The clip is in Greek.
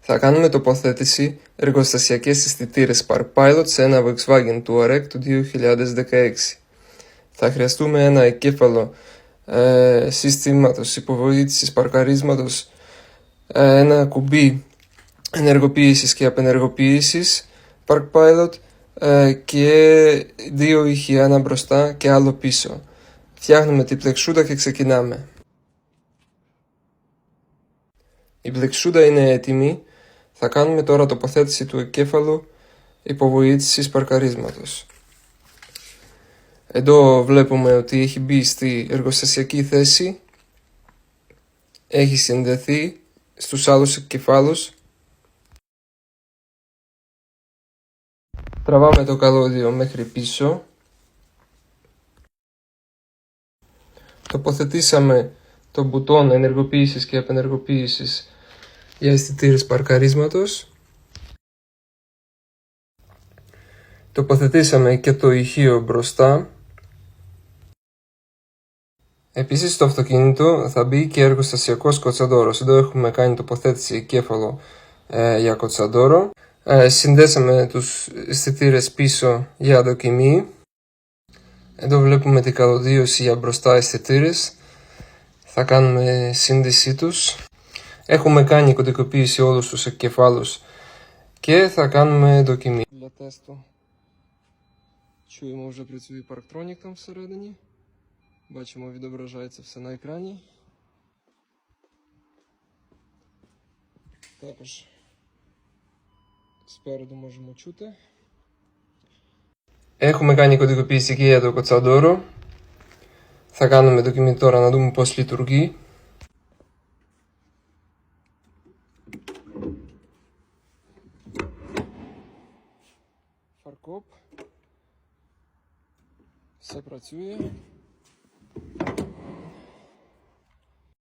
Θα κάνουμε τοποθέτηση εργοστασιακές αισθητήρες ParkPilot σε ένα Volkswagen Touareg του 2016. Θα χρειαστούμε ένα εγκέφαλο συστήματος υποβοήθησης παρκαρίσματος, ένα κουμπί ενεργοποίησης και απενεργοποίησης ParkPilot και δύο ηχεία, ένα μπροστά και άλλο πίσω. Φτιάχνουμε την πλεξούδα και ξεκινάμε. Η πλεξούδα είναι έτοιμη. Θα κάνουμε τώρα τοποθέτηση του εγκέφαλου υποβοήθησης παρκαρίσματος. Εδώ βλέπουμε ότι έχει μπει στη εργοστασιακή θέση, έχει συνδεθεί στους άλλους εγκεφάλους. Τραβάμε το καλώδιο μέχρι πίσω. Τοποθετήσαμε το μπουτόν ενεργοποίησης και απενεργοποίησης για αισθητήρες παρκαρίσματος. Τοποθετήσαμε και το ηχείο μπροστά. Επίσης στο αυτοκίνητο θα μπει και εργοστασιακός κοτσαντόρος. Εδώ έχουμε κάνει τοποθέτηση εγκέφαλο για κοτσαντόρο. Συνδέσαμε τους αισθητήρες πίσω για δοκιμή. Εδώ βλέπουμε την καλωδίωση για μπροστά αισθητήρες. Θα κάνουμε σύνδεσή τους. Έχουμε κάνει κωδικοποίηση όλους τους εγκεφάλους και θα κάνουμε δοκιμή. Для тесту чуємо, вже працює парктронік там всередині. Бачимо, відображається все на екрані. Також спереду можемо чути. Έχουμε κάνει κωδικοποίηση και για το κοτσαντόρο. Θα κάνουμε δοκιμή τώρα να δούμε πώς λειτουργεί. Фаркоп. Все працює.